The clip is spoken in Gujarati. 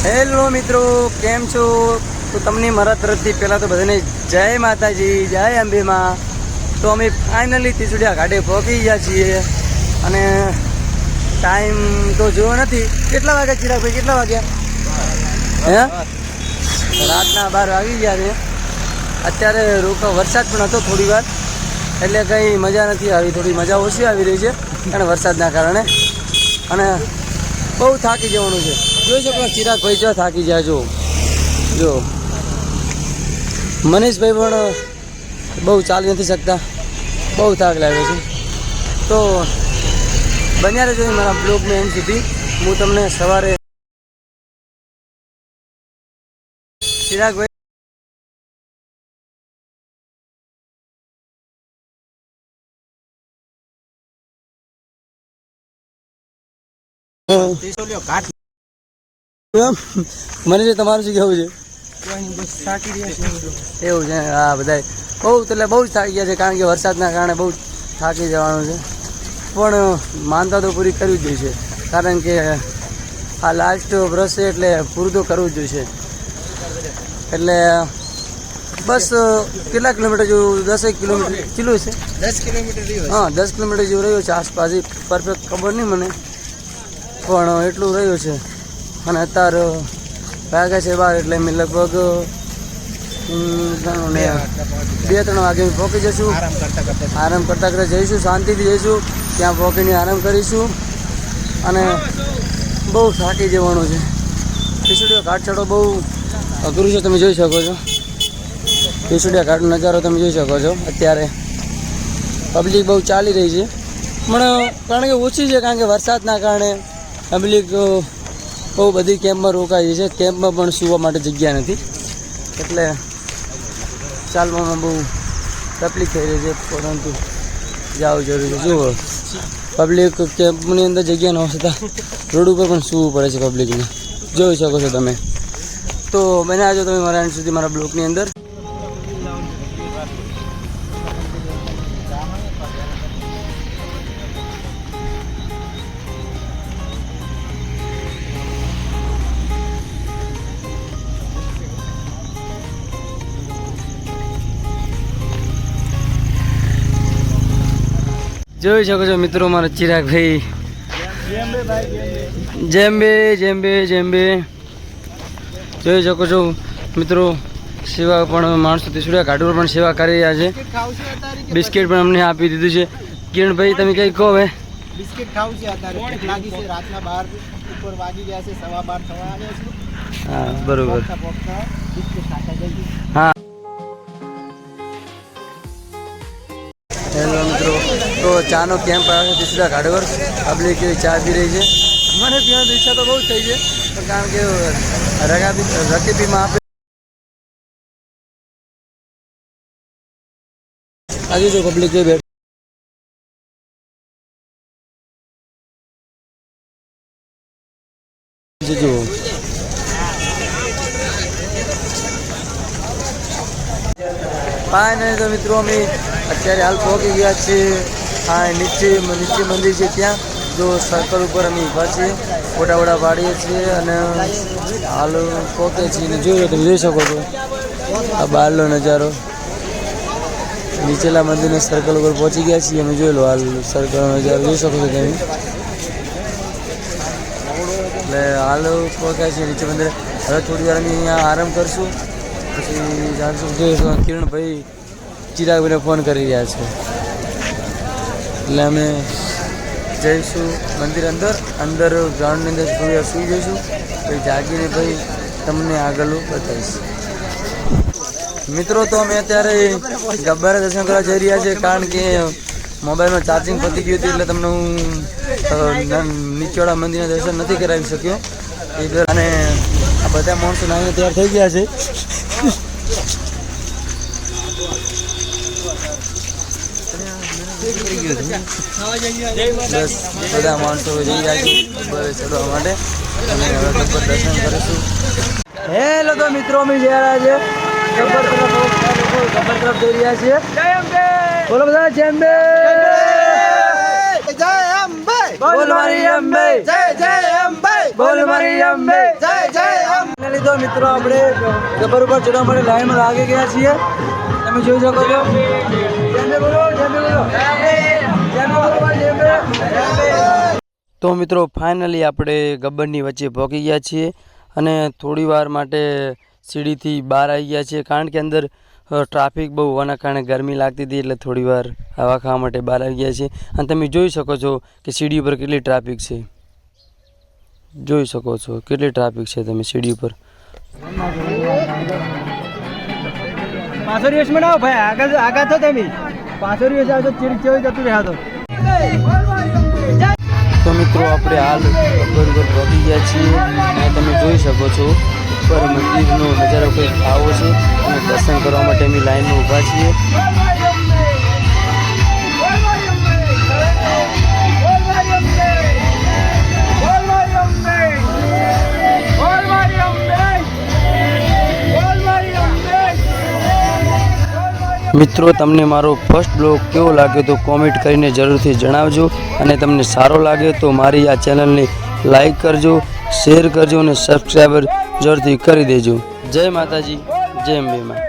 હેલો મિત્રો, કેમ છો? તો તમને મારા તરફથી પહેલાં તો બધાને જય માતાજી, જય અંબેમાં. તો અમે ફાઇનલી તીસુડિયા ઘાટે પહોંચી ગયા છીએ અને ટાઈમ તો જોયો નથી. કેટલા વાગ્યા ચિરાગભાઈ, કેટલા વાગ્યા? હે, રાતના 12 વાગી ગયા છે. અત્યારે રોકો વરસાદ પણ હતો થોડી વાર, એટલે કંઈ મજા નથી આવી, થોડી મજા ઓછી આવી રહી છે અને વરસાદના કારણે. અને બહુ થાકી જવાનું છે. જોઈ શકો ચિરાગભાઈ જો થાકી જાય. જો મનીષભાઈ પણ બહુ ચાલી નથી શકતા, બહુ થાક લાગ્યો છે. તો બન્યા રહેજો મારા બ્લોગમાં એમ સુધી. હું તમને સવારે ચિરાગભાઈ મનીષભાઈ તમારું શું કહેવું છે? એવું છે? હા, બધા બહુ એટલે બહુ જ થાકી ગયા છે, કારણ કે વરસાદના કારણે બહુ થાકી જવાનું છે. પણ માનતા તો પૂરી કરવી જ જોઈશે, કારણ કે આ લાસ્ટ બ્રશ છે એટલે પૂરું તો કરવું જ જોઈશે. એટલે બસ કેટલા કિલોમીટર જેવું? 10 કિલોમીટર કિલો છે. 10 કિલોમીટર. હા, 10 કિલોમીટર જેવું રહ્યું છે આસપાસ. પરફેક્ટ ખબર નહીં મને, પણ એટલું રહ્યું છે. અને અત્યારે વાગ્યા છે 12, એટલે અમે લગભગ 2-3 વાગે પહોંચી જઈશું. આરામ કરતાં કરતાં જઈશું, શાંતિથી જઈશું. ત્યાં પહોંચીને આરામ કરીશું. અને બહુ થાકી જવાનું છે. તીસુડિયા ઘાટ ચડો બહુ અઘરું છે, તમે જોઈ શકો છો. તીસુડિયા ઘાટનો નજારો તમે જોઈ શકો છો. અત્યારે પબ્લિક બહુ ચાલી રહી છે, પણ કારણ કે ઓછી છે, કારણ કે વરસાદના કારણે પબ્લિક બહુ બધી કેમ્પમાં રોકાઈ છે. કેમ્પમાં પણ સૂવા માટે જગ્યા નથી, એટલે ચાલવામાં બહુ તકલીફ થઈ રહી છે. પરંતુ જવું જરૂરી છે. જુઓ, પબ્લિક કેમ્પની અંદર જગ્યા ન હોતા રોડ ઉપર પણ સૂવું પડે છે પબ્લિકને, જોઈ શકો છો તમે. તો બને આવજો તમે મારા એન્ડ સુધી મારા બ્લોકની અંદર. જોઈ શકો છો મિત્રો, મારા ચિરાગભાઈ જેમ્બે જોઈ શકો છો મિત્રો. સેવા પણ માણસો તીસુડિયા ઘાટ પર પણ સેવા કરી રહ્યા છે. બિસ્કિટ પણ અમને આપી દીધું છે. કિરણભાઈ તમે કંઈ કહો? હવે બિસ્કિટ ખાવું છે. અત્યારે લાગી છે, રાતના 12 ઉપર વાગી ગયા છે, 12:15 થવા આવ્યા છે. હા, બરોબર. બિસ્કિટ ખાતા જઈએ. હા, હેલો મિત્રો, તો ચાનો કેમ્પ આવ્યો છે તીસુડિયા ઘાટ પર. પબ્લિક એવી ચા પી રહી છે. મને પીવાની ઈચ્છા તો બહુ થઈ છે, પણ કારણ કે રકેબીમાં આપે આજે જો પબ્લિક બેઠ જુઓ. ફાઇનલી તો મિત્રો અમે અત્યારે હાલ પહોંચી ગયા છીએ. હા, નીચે મંદિર છે, ત્યાં જો સર્કલ ઉપર અમે ઊભા છીએ, ફોટા પાડીએ છીએ અને હાલ પહોંચે છીએ. અને જોઈ તમે જોઈ શકો છો આ બહારનો નજારો. નીચેલા મંદિરના સર્કલ ઉપર પહોંચી ગયા છીએ અમે. જોઈ લો હાલ સર્કલનો નજારો જોઈ શકો છો તમે. એટલે હાલ પહોંચ્યા છીએ નીચે મંદિરે. હવે થોડી વાર અમે અહીંયા આરામ કરશું, પછી જાણશું. જોઈશું કિરણભાઈ ચિરાગભાઈને ફોન કરી રહ્યા છે, એટલે અમે જઈશું મંદિર અંદર ગ્રાઉન્ડની અંદર થોડી વાર સૂઈ જઈશું. પછી જાગીને ભાઈ તમને આગળ બતાવીશ. મિત્રો, તો અમે અત્યારે ગબ્બરે દર્શન કરવા જઈ રહ્યા છીએ, કારણ કે મોબાઈલમાં ચાર્જિંગ પતી ગયું હતું, એટલે તમને હું નીચેવાળા મંદિરના દર્શન નથી કરાવી શક્યો. અને આ બધા માણસો નાઈને તૈયાર થઈ ગયા છે. બસ બધા માણસો જઈ રહ્યા છે ચડવા માટે, અને હવે ગબ્બર દર્શન કરીશું. હેલો, તો મિત્રો અમે જઈ રહ્યા છીએ ગબ્બર તરફ જઈ રહ્યા છીએ. બોલો બધા જય અંબે, જય અંબે, બોલ મારી અંબે, જય અંબે, બોલ મારી અંબે, જય અંબે. ફાઇનલી તો મિત્રો આપણે ગબ્બર ઉપર ચડવા માટે લાઈનમાં લાગી ગયા છીએ. તમે જોઈ શકો છો. તો મિત્રો ફાઇનલી આપણે ગબ્બરની વચ્ચે પહોંચી ગયા છીએ અને થોડી વાર માટે સીડીથી બહાર આવી ગયા છીએ, કારણ કે અંદર ટ્રાફિક બહુ હોવાના કારણે ગરમી લાગતી હતી, એટલે થોડી વાર હવા ખાવા માટે બહાર આવી ગયા છીએ. અને તમે જોઈ શકો છો કે સીડી ઉપર કેટલી ટ્રાફિક છે. જોઈ શકો છો કેટલી ટ્રાફિક છે તમે સીડી ઉપર. 500 દિવસ બનાવો ભાઈ, આગળ તો તમે 500 દિવસ આવતો ચીડી જતું રહ્યા તો. તો મિત્રો આપણે હાલ ગબ્બર ઉપર પહોંચી ગયા છીએ અને તમે જોઈ શકો છો ઉપર મંદિરનો નજારો કંઈક આવો છે અને દર્શન કરવા માટે અમે લાઈનમાં ઊભા છીએ. મિત્રો તમને મારો ફર્સ્ટ બ્લોગ કેવો લાગ્યો તો કોમેન્ટ કરીને જરૂરથી જણાવજો, અને તમને સારો લાગે તો મારી આ ચેનલને લાઈક કરજો, શેર કરજો અને સબસ્ક્રાઈબર જરૂરથી કરી દેજો. જય માતાજી, જય અંબે માં.